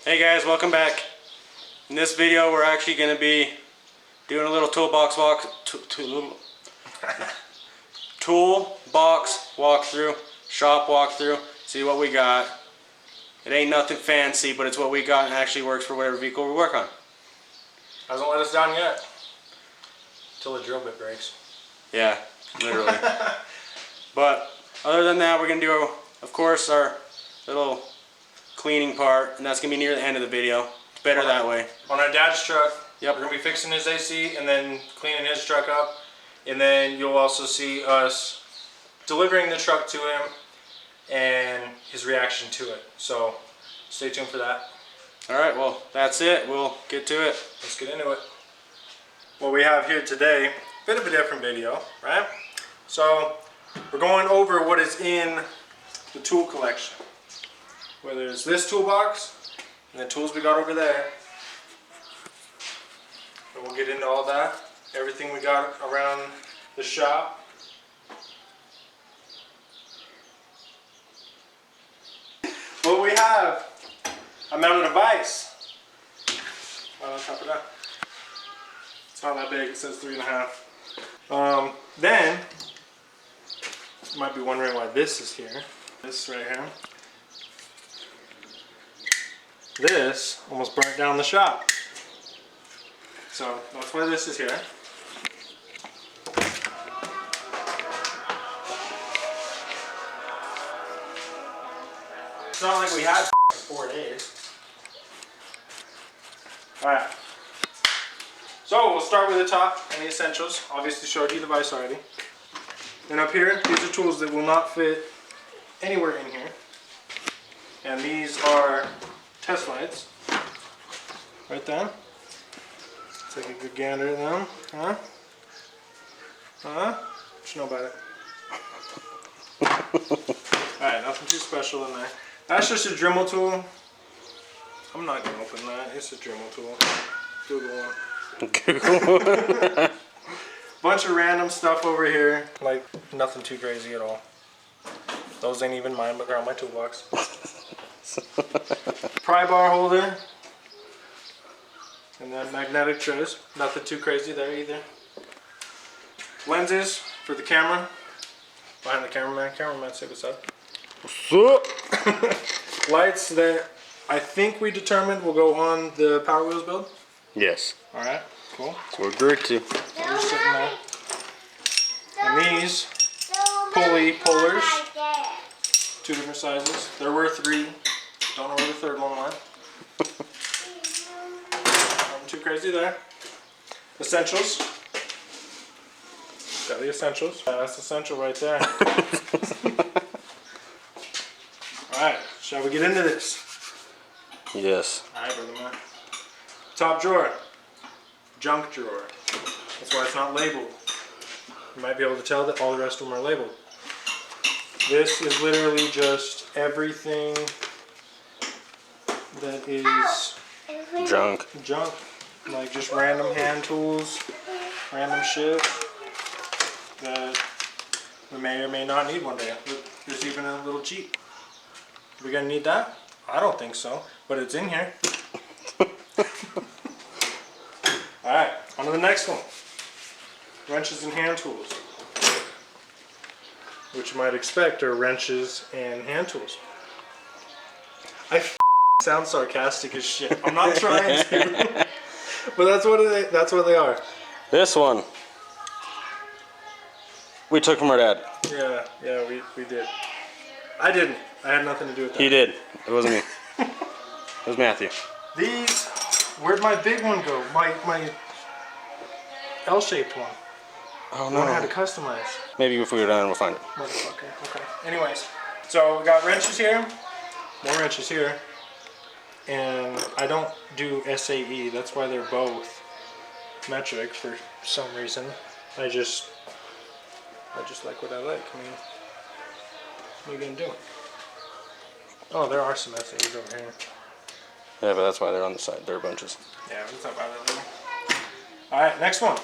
Hey guys, welcome back. In this video we're actually going to be doing a little toolbox walkthrough, shop walkthrough, see what we got. It ain't nothing fancy, but it's what we got and actually works for whatever vehicle we work on. Hasn't let us down yet. Till the drill bit breaks. Yeah, literally. But other than that, we're going to do, of course, our little cleaning part, and that's going to be near the end of the video. It's better that way. On our dad's truck, yep. We're going to be fixing his AC and then cleaning his truck up. And then you'll also see us delivering the truck to him and his reaction to it. So stay tuned for that. Alright, well, that's it. We'll get to it. Let's get into it. What we have here today, bit of a different video, right? So we're going over what is in the tool collection. Whether it's this toolbox and the tools we got over there. And we'll get into all that. Everything we got around the shop. What we have, I mounted a vise right on top of that. It's not that big, it says 3.5. Then, you might be wondering why this is here. This right here. This almost burnt down the shop. So that's why this is here. It's not like we had for 4 days. Alright. So we'll start with the top and the essentials. Obviously showed you the vise already. And up here, these are tools that will not fit anywhere in here. And these are test lights. Right there. Take a good gander at them. Huh? Huh? What you know about it? Alright, nothing too special in there. That's just a Dremel tool. I'm not going to open that. It's a Dremel tool. Google one. Google. Bunch of random stuff over here. Like, nothing too crazy at all. Those ain't even mine, but they're on my toolbox. Pry bar holder. And then magnetic trays. Nothing too crazy there either. Lenses for the camera. Behind the cameraman. Cameraman, say what's up. What's up? Lights that I think we determined will go on the Power Wheels build. Yes. Alright, cool. So we're agreed to. They're sitting there. And these pulley pullers. 2 different sizes. There were 3. Don't know where the third one went. Nothing too crazy there. Essentials. Got the essentials. That's essential right there. Alright, shall we get into this? Yes. Alright, brother man. Top drawer. Junk drawer. That's why it's not labeled. You might be able to tell that all the rest of them are labeled. This is literally just everything that is Junk. Like just random hand tools, random shit that we may or may not need one day. There's even a little Jeep. Are we gonna need that? I don't think so, but it's in here. Alright, on to the next one. Wrenches and hand tools. Which you might expect are wrenches and hand tools. I sound sarcastic as shit. I'm not trying to. But that's what they are. This one we took from our dad. Yeah, we did. I didn't. I had nothing to do with that. He did. It wasn't me. It was Matthew. These, where'd my big one go? My L-shaped one. Oh The no. one I had to customize. Maybe if we go down, we'll find it. Motherfucker. Okay. Anyways, so we got wrenches here. More wrenches here. And I don't do SAE. That's why they're both metric for some reason. I just like what I like. I mean, what are you gonna do? Oh, there are some SAEs over here. Yeah, but that's why they're on the side. There are bunches. Yeah, it's not bad at all. Alright, next one.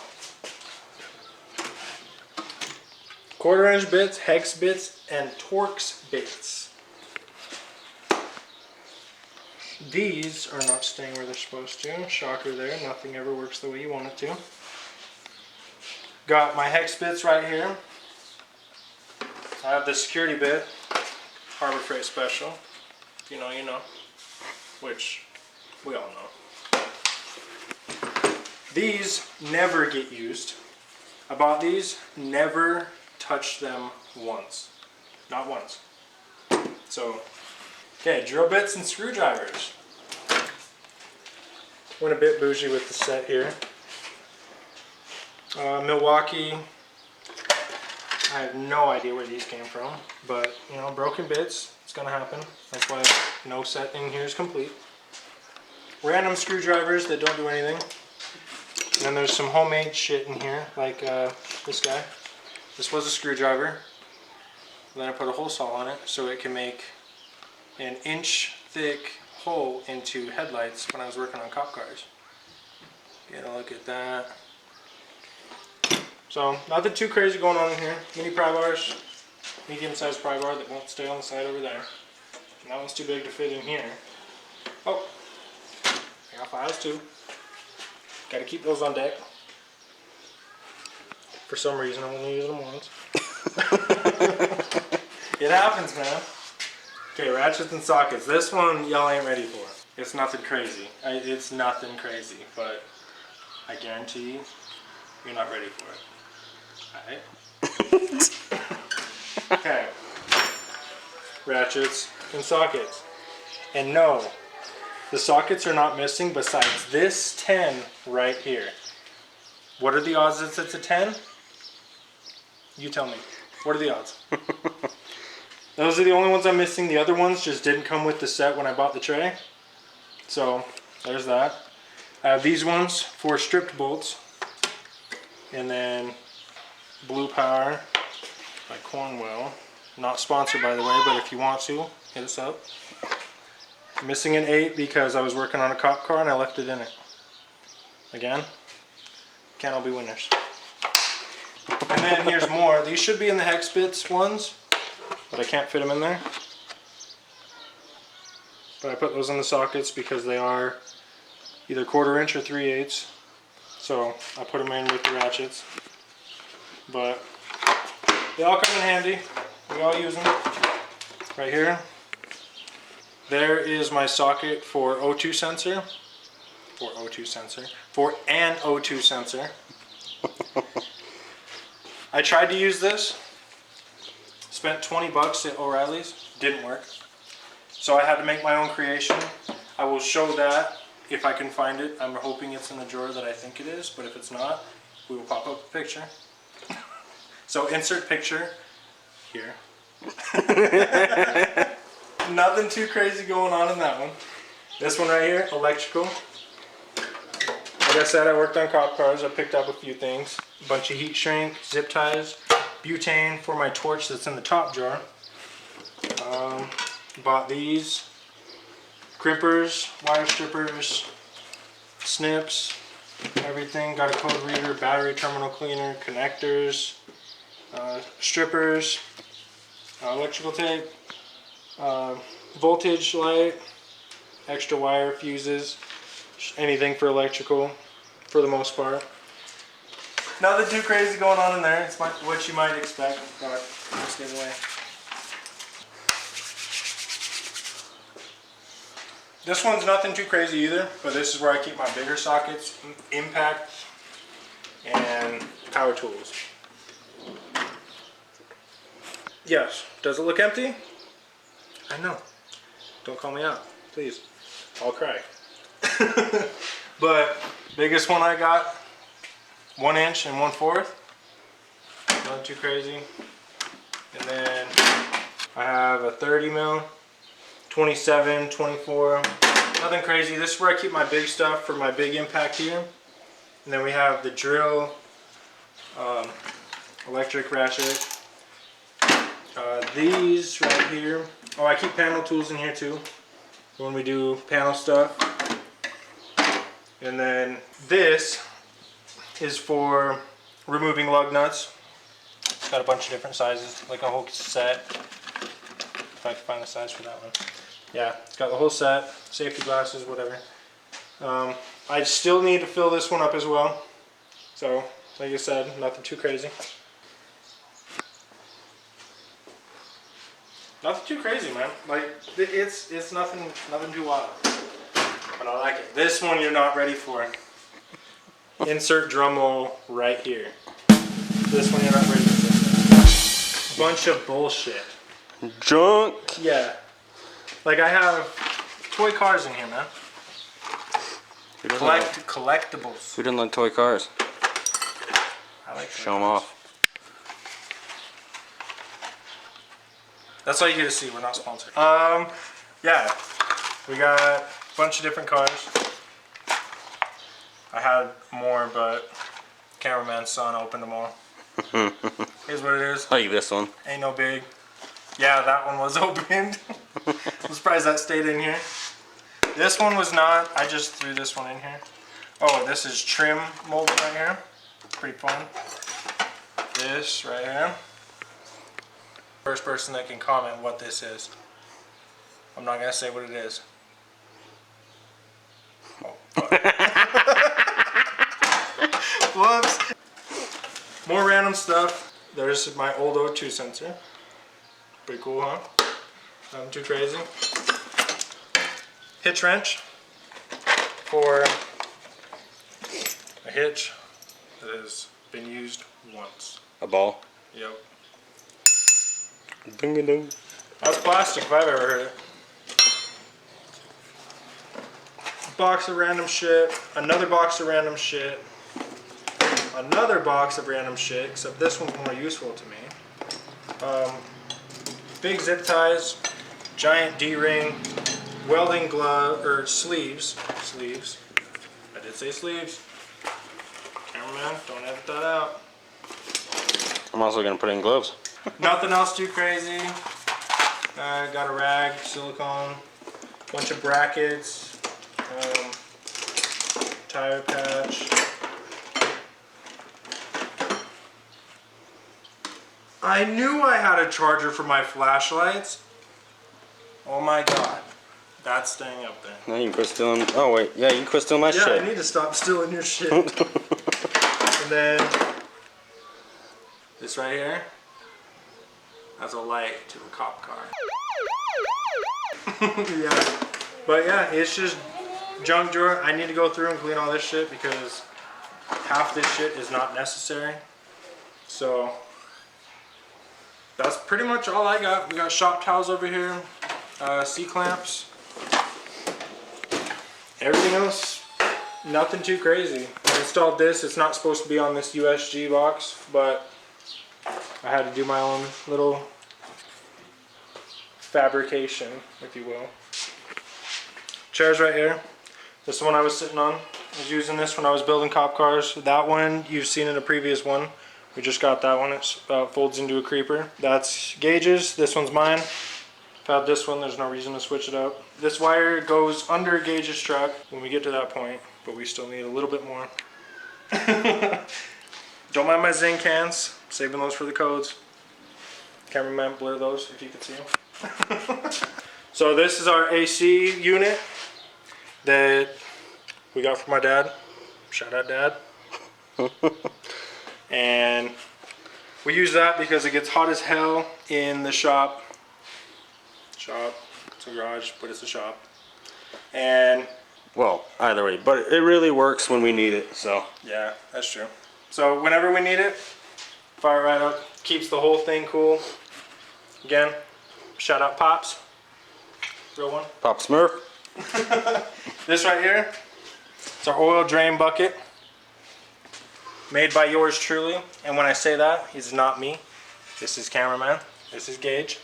1/4 inch bits, hex bits, and Torx bits. these are not staying where they're supposed to. Shocker there, nothing ever works the way you want it to. Got my hex bits right here. I have the security bit, Harbor Freight Special. If you know, you know. Which we all know. These never get used. I bought these, never touched them once. Not once. So, okay, drill bits and screwdrivers. Went a bit bougie with the set here. Milwaukee. I have no idea where these came from, but you know, broken bits, it's gonna happen. That's why no set in here is complete. Random screwdrivers that don't do anything. And then there's some homemade shit in here, like this guy. This was a screwdriver. Then I put a hole saw on it so it can make an inch thick hole into headlights when I was working on cop cars. Get a look at that. So nothing too crazy going on in here. Mini pry bars, medium sized pry bar that won't stay on the side over there. And that one's too big to fit in here. Oh, I got files too. Got to keep those on deck. For some reason, I only use them once. It happens, man. Okay, ratchets and sockets. This one, y'all ain't ready for. It's nothing crazy. It's nothing crazy, but I guarantee you, you're not ready for it. Alright? Okay. Ratchets and sockets. And no, the sockets are not missing besides this 10 right here. What are the odds that it's a 10? You tell me. What are the odds? Those are the only ones I'm missing. The other ones just didn't come with the set when I bought the tray. So, there's that. I have these ones for stripped bolts. And then Blue Power by Cornwell. Not sponsored, by the way, but if you want to, hit us up. Missing an 8 because I was working on a cop car and I left it in it. Again, can't all be winners. And then here's more. These should be in the hex bits ones, but I can't fit them in there. But I put those in the sockets because they are either 1/4 inch or 3/8. So I put them in with the ratchets. But they all come in handy. We all use them. Right here. There is my socket for O2 sensor. For an O2 sensor. I tried to use this. Spent 20 bucks at O'Reilly's. Didn't work. So I had to make my own creation. I will show that if I can find it. I'm hoping it's in the drawer that I think it is, but if it's not, we will pop up a picture. So insert picture here. Nothing too crazy going on in that one. This one right here, electrical. Like I said, I worked on cop cars. I picked up a few things. A bunch of heat shrink, zip ties, butane for my torch that's in the top drawer. Bought these. Crimpers, wire strippers, snips, everything. Got a code reader, battery terminal cleaner, connectors, strippers, electrical tape, voltage light, extra wire, fuses, anything for electrical for the most part. Nothing too crazy going on in there. It's what you might expect, but just get away. This one's nothing too crazy either, but this is where I keep my bigger sockets, impact, and power tools. Yes, does it look empty? I know. Don't call me out, please. I'll cry. But biggest one I got, 1 inch and 1/4. Not too crazy. And then I have a 30 mil, 27, 24. Nothing crazy. This is where I keep my big stuff for my big impact here. And then we have the drill, electric ratchet. These right here. Oh, I keep panel tools in here too when we do panel stuff. And then this is for removing lug nuts. It's got a bunch of different sizes, like a whole set. If I can find the size for that one. Yeah, it's got the whole set, safety glasses, whatever. I still need to fill this one up as well. So, like I said, nothing too crazy. Nothing too crazy, man. Like, it's nothing too wild. But I like it. This one you're not ready for. Insert drum roll right here. This one you're not ready for. Bunch of bullshit. Junk. Yeah. Like, I have toy cars in here, man. Collectibles. Who doesn't like toy cars? I like Show them off. That's all you get to see. We're not sponsored. Yeah. We got a bunch of different cars. I had more, but cameraman's son opened them all. Here's what it is. I like this one. Ain't no big. Yeah, that one was opened. I'm surprised that stayed in here. This one was not. I just threw this one in here. Oh, this is trim molded right here. Pretty fun. This right here. First person that can comment what this is. I'm not gonna say what it is. Oh, whoops. More random stuff. There's my old O2 sensor. Pretty cool, huh? Nothing too crazy. Hitch wrench for a hitch that has been used once. A ball. Yep. Ding -a -ding. That's plastic if I've ever heard it. Box of random shit. Another box of random shit. Another box of random shit, except this one's more useful to me. Big zip ties, giant D-ring, welding glove, or sleeves. Sleeves. I did say sleeves. Cameraman, don't edit that out. I'm also gonna put in gloves. Nothing else too crazy. Got a rag, silicone, bunch of brackets, tire patch. I knew I had a charger for my flashlights. Oh my god. That's staying up there. Now you can quit stealing. Oh wait, yeah, you can quit stealing my Yeah, shit. I need to stop stealing your shit. And then this right here. That's a light to a cop car. Yeah. But yeah, it's just junk drawer. I need to go through and clean all this shit because half this shit is not necessary. So that's pretty much all I got. We got shop towels over here, C-clamps. Everything else, nothing too crazy. I installed this. It's not supposed to be on this USG box, but I had to do my own little fabrication, if you will. Chairs right here. This is the one I was sitting on. I was using this when I was building cop cars. That one, you've seen in a previous one. We just got that one. It folds into a creeper. That's gauges. This one's mine. Found this one. There's no reason to switch it up. This wire goes under Gage's truck when we get to that point, but we still need a little bit more. Don't mind my zinc cans. Saving those for the codes. Cameraman, blur those if you can see them. So this is our AC unit that we got from my dad. Shout out, Dad. And we use that because it gets hot as hell in the shop. It's a garage, but it's a shop. And Well, either way, but it really works when we need it, so. yeah, that's true. So whenever we need it, fire it right up. Keeps the whole thing cool. Again, shout out Pops. Real one. Pop Smurf. This right here, it's our oil drain bucket. Made by yours truly. And when I say that, he's not me. This is cameraman. This is Gage.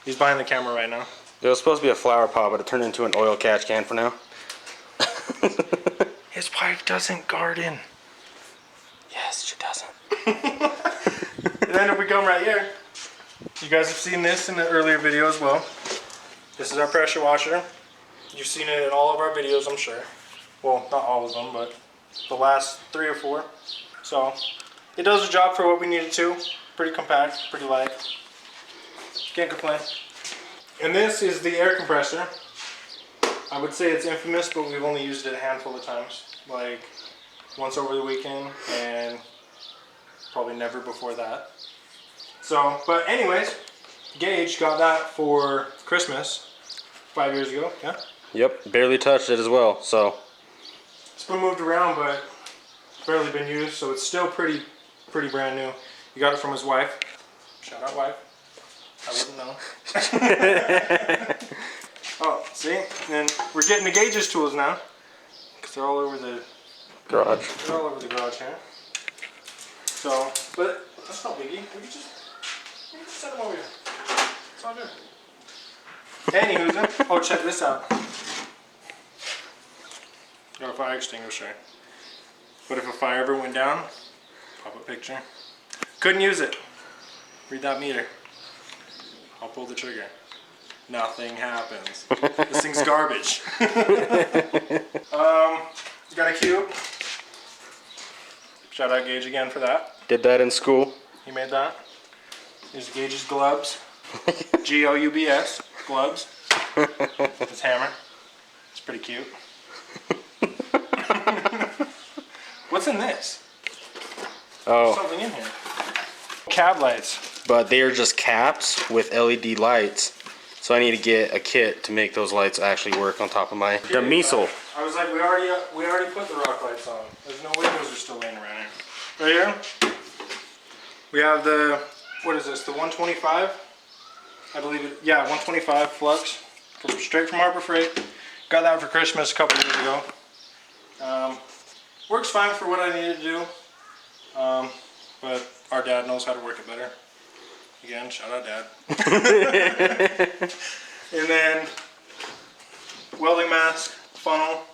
He's behind the camera right now. It was supposed to be a flower pot, but it turned into an oil catch can for now. His wife doesn't garden. Yes, she doesn't. And then we come right here. You guys have seen this in the earlier video as well. This is our pressure washer. You've seen it in all of our videos, I'm sure. Well, not all of them, but the last 3 or 4. So it does the job for what we need it to. Pretty compact, pretty light. Can't complain. And this is the air compressor. I would say it's infamous, but we've only used it a handful of times. Like once over the weekend and probably never before that. So, but anyways, Gage got that for Christmas 5 years ago, yeah? Yep, barely touched it as well, so. It's been moved around, but barely been used, so it's still pretty brand new. He got it from his wife. Shout out wife. I wouldn't know. Oh, see? And we're getting the Gage's tools now. Because they're all over the Garage. They're all over the garage here. So, but that's not biggie. We can just set them over here. It's all good. Anywho, oh, check this out. Got a fire extinguisher. But if a fire ever went down, pop a picture. Couldn't use it. Read that meter. I'll pull the trigger. Nothing happens. This thing's garbage. Got a cube. Shout out Gage again for that. Did that in school. He made that. Here's Gage's gloves. G-O-U-B-S. Gloves. His hammer. It's pretty cute. What's in this? Oh. Something in here. Cab lights. But they are just caps with LED lights. So I need to get a kit to make those lights actually work on top of my demisel. I was like, we already put the rock lights on. There's no way those are still laying around here. Right here, we have the, what is this, the 125? I believe it, yeah, 125 flux. Straight from Harbor Freight. Got that for Christmas a couple years ago. Works fine for what I needed to do. But our dad knows how to work it better. Again, shout out Dad. And then welding mask, funnel.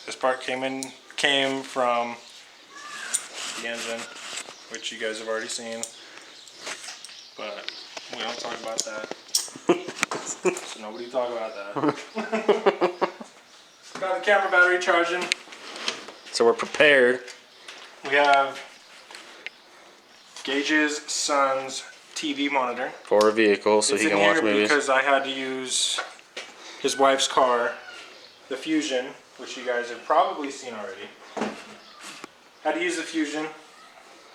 This part came from the engine, which you guys have already seen. But we don't talk about that. So nobody talk about that. Got the camera battery charging. So we're prepared. We have Gage's son's TV monitor. For a vehicle, so he can watch movies. Because I had to use his wife's car, the Fusion, which you guys have probably seen already. Had to use the Fusion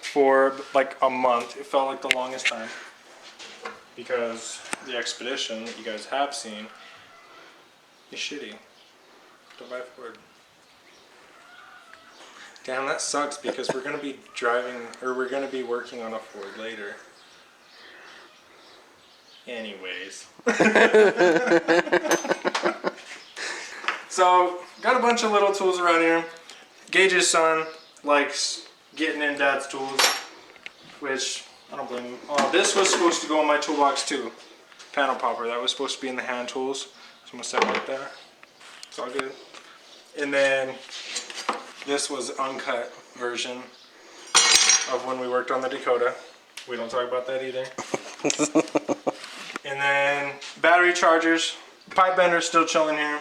for like a month. It felt like the longest time. Because the Expedition that you guys have seen is shitty. Don't buy a Ford. Damn, that sucks because we're going to be driving, or we're going to be working on a Ford later. Anyways. So, got a bunch of little tools around here. Gage's son likes getting in Dad's tools, which I don't blame him. This was supposed to go in my toolbox too. Panel popper, that was supposed to be in the hand tools. So I'm going to set it right there. It's all good. And then this was the uncut version of when we worked on the Dakota. We don't talk about that either. And then battery chargers. Pipe bender still chilling here.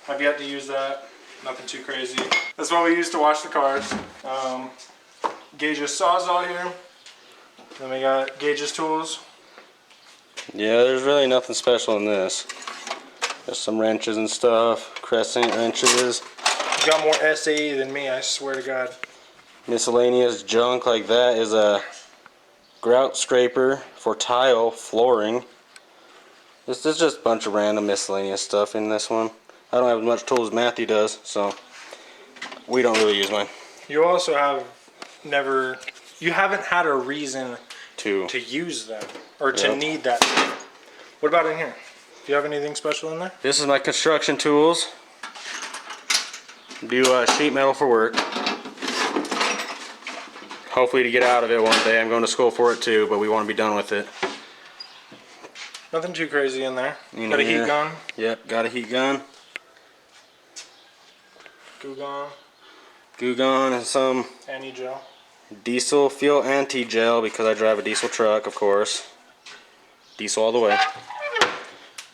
I've yet to use that. Nothing too crazy. That's what we use to wash the cars. Gage's sawzall here. Then we got Gage's tools. Yeah, there's really nothing special in this. There's some wrenches and stuff. Crescent wrenches. You got more SAE than me, I swear to God. Miscellaneous junk like that is a grout scraper for tile flooring. This is just a bunch of random miscellaneous stuff in this one. I don't have as much tools as Matthew does, so we don't really use mine. You also have you haven't had a reason to use them or to need that. What about in here? Do you have anything special in there? This is my construction tools. Do sheet metal for work. Hopefully to get out of it one day. I'm going to school for it too, but we want to be done with it. Nothing too crazy in there. Got a heat gun? Yep, got a heat gun. Goo gun. Goo gun and some anti-gel. Diesel fuel anti-gel because I drive a diesel truck, of course. Diesel all the way.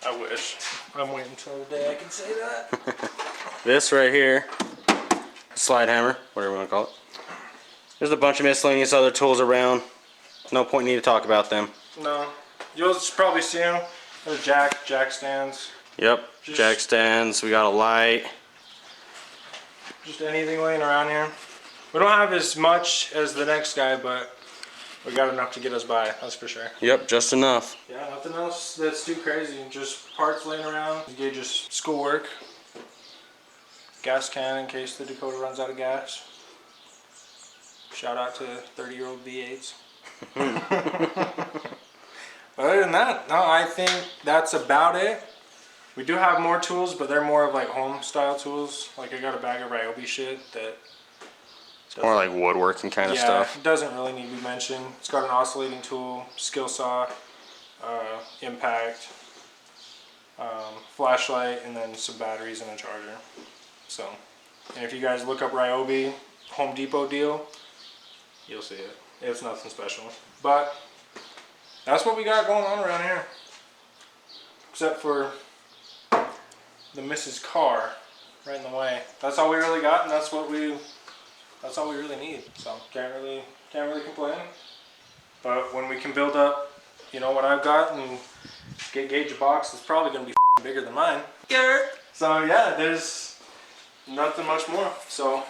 I wish. I'm waiting until the day I can say that. This right here, slide hammer, whatever you want to call it. There's a bunch of miscellaneous other tools around. No point in need to talk about them. No. You'll probably see them. Got a jack stands. Yep, jack stands. We got a light. Just anything laying around here. We don't have as much as the next guy, but we got enough to get us by, that's for sure. Yep, just enough. Yeah, nothing else that's too crazy. Just parts laying around. Gage's schoolwork. Gas can in case the Dakota runs out of gas. Shout out to 30-year-old V8s. But other than that, no, I think that's about it. We do have more tools, but they're more of like home style tools. Like I got a bag of Ryobi shit that More like woodworking kind of stuff. It doesn't really need to be mentioned. It's got an oscillating tool, skill saw, impact, flashlight, and then some batteries and a charger. So, and if you guys look up Ryobi Home Depot deal, you'll see it. It's nothing special. But that's what we got going on around here. Except for the Mrs. Car right in the way. That's all we really got, and that's all we really need. So can't really complain. But when we can build up, you know, what I've got and get Gage a box, it's probably gonna be bigger than mine. Yeah. So yeah, there's nothing much more. So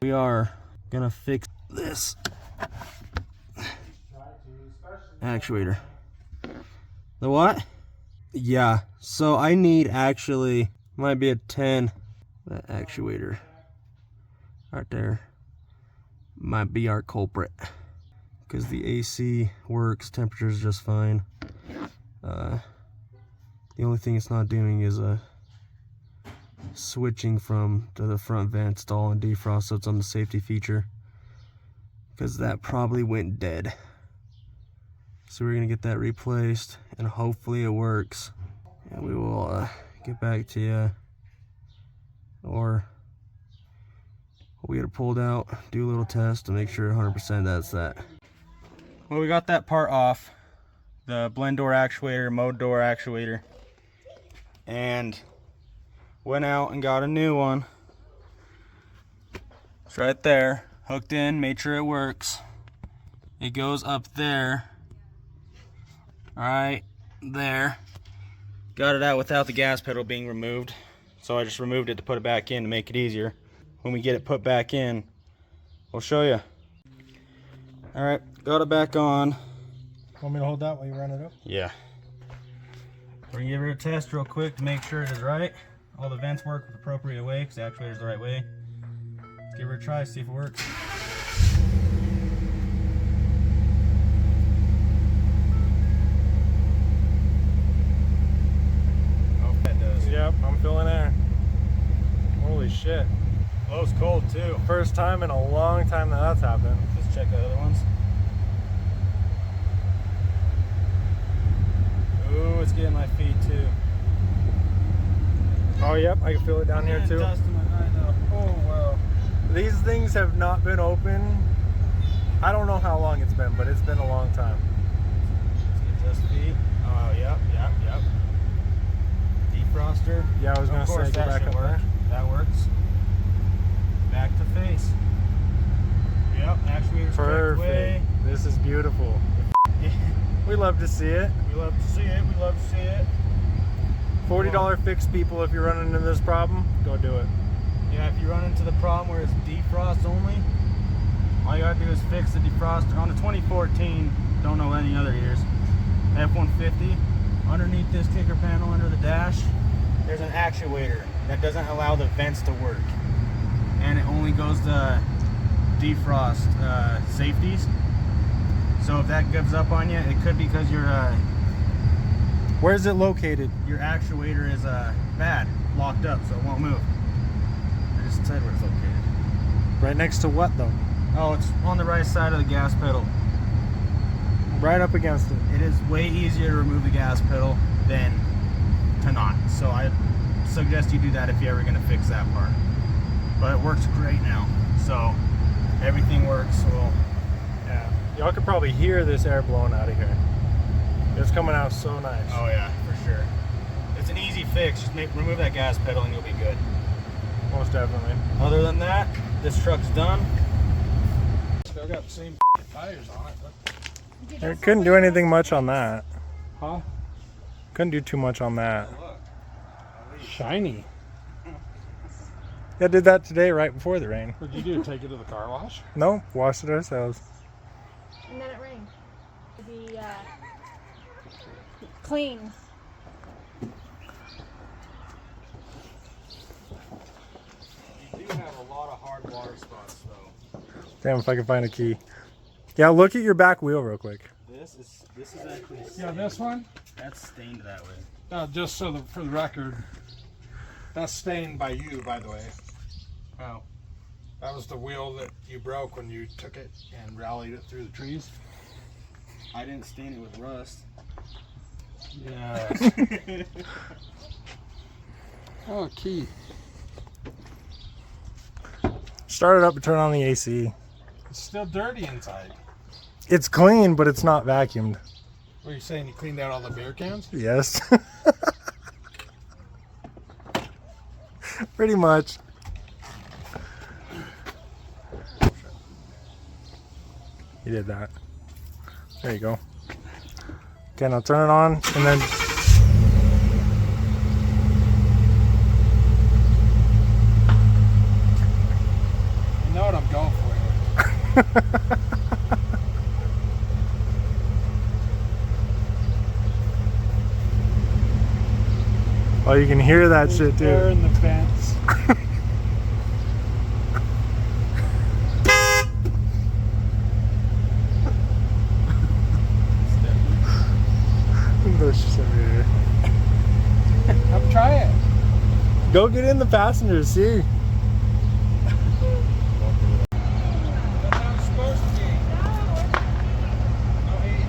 We are gonna fix this actuator. The what? Yeah, so I need actually, might be a 10, that actuator right there might be our culprit, because the AC works, temperature is just fine. The only thing it's not doing is switching from to the front vent stall and defrost, so it's on the safety feature, because that probably went dead. So we're gonna get that replaced and hopefully it works, and we will get back to you, or we'll get it pulled out, do a little test to make sure 100% that's that. Well, we got that part off, the blend door actuator, mode door actuator, and went out and got a new one. It's right there, hooked in, made sure it works. It goes up there, right there. Got it out without the gas pedal being removed, so I just removed it to put it back in to make it easier. When we get it put back in, we'll show you. All right, got it back on. want me to hold that while you run it up? Yeah. We're gonna give it a test real quick to make sure it is right. All the vents work with the appropriate way, because the actuator's the right way. Let's give it a try, see if it works. Oh, that does. Yep, I'm feeling air. Holy shit. Blow's cold too. First time in a long time that's happened. Let's check the other ones. Ooh, it's getting my feet too. Oh, yep, I can feel it down here too. Dust in my eye though. Oh, wow. These things have not been open. I don't know how long it's been, but it's been a long time. Let's get dust feet. Oh, yep. Defroster. Yeah, I was gonna say, go back up there. That works. Back to face. Yep, actuator's Perfect. way. This is beautiful. We love to see it. We love to see it. We love to see it. $40 fix, people. If you're running into this problem, go do it. Yeah, if you run into the problem where it's defrost only, all you gotta do is fix the defroster. On the 2014, don't know any other years, F-150, underneath this kicker panel under the dash, there's an actuator that doesn't allow the vents to work. And it only goes to defrost safeties. So if that gives up on you, it could be because Where's it located? your actuator is bad, locked up, so it won't move. I just said where it's located. Right next to what, though? Oh, it's on the right side of the gas pedal. Right up against it. It is way easier to remove the gas pedal than to not. So I suggest you do that if you're ever going to fix that part. But it works great now. So everything works well. Yeah. Y'all could probably hear this air blowing out of here. It's coming out so nice. Oh yeah, for sure. It's an easy fix. Just remove that gas pedal and you'll be good. Most definitely. Other than that, this truck's done. Still got the same tires on it. I couldn't do anything much on that. Huh? Couldn't do too much on that. Shiny. Yeah, did that today right before the rain. What'd you do? Take it to the car wash? No, washed it ourselves. And then it rained. To be clean. You do have a lot of hard water spots though. Damn, if I can find a key. Yeah, look at your back wheel real quick. This is actually Yeah, stained. this one? That's stained that way. Just so for the record, that's stained by you, by the way. Oh. That was the wheel that you broke when you took it and rallied it through the trees. I didn't stain it with rust. Yeah. Oh, key. Start it up and turn on the AC. It's still dirty inside. It's clean, but it's not vacuumed. What are you saying? You cleaned out all the beer cans? Yes. Pretty much. You did that. There you go. Okay, now turn it on and then You know what I'm going for here. oh, you can hear that shit Air too. in the vents. There's just over here. Come try it. Go get in the passenger seat. That's how it's supposed to be. No heat.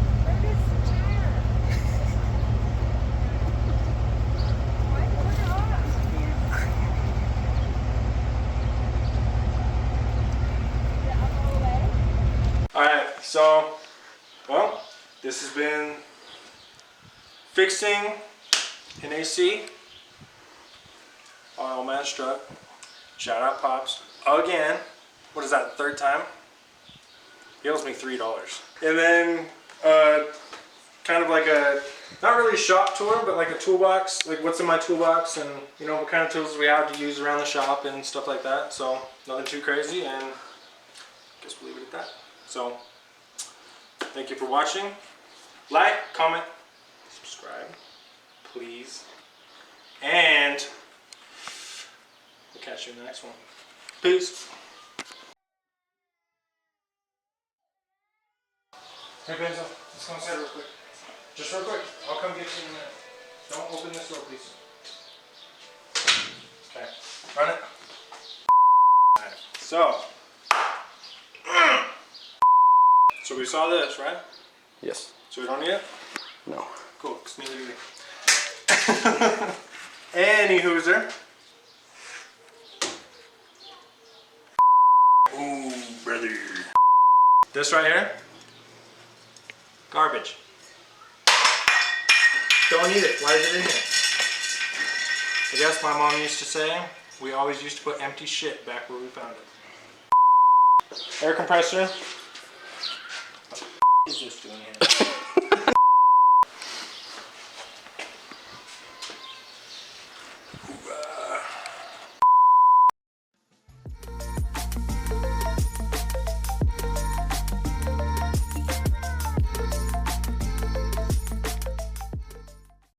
Alright, so, well, this has been fixing an AC on Old Man's truck. Shout out Pops. Again, what is that, third time? He owes me $3. And then, kind of like a, not really a shop tour, but like a toolbox, like what's in my toolbox and, you know, what kind of tools we have to use around the shop and stuff like that. So, nothing too crazy, and I guess we'll leave it at that. So, thank you for watching. Like, comment, subscribe, please. And we'll catch you in the next one. Peace. Hey Benzo, let's go inside real quick. Just real quick. I'll come get you in a minute. Don't open this door, please. Okay. Run it. Alright. So we saw this, right? Yes. So we don't need it? No. Cool, because neither do we. Any hooser. Ooh, brother. This right here? Garbage. Don't eat it. Why is it in here? I guess my mom used to say, we always used to put empty shit back where we found it. Air compressor. What is this doing here?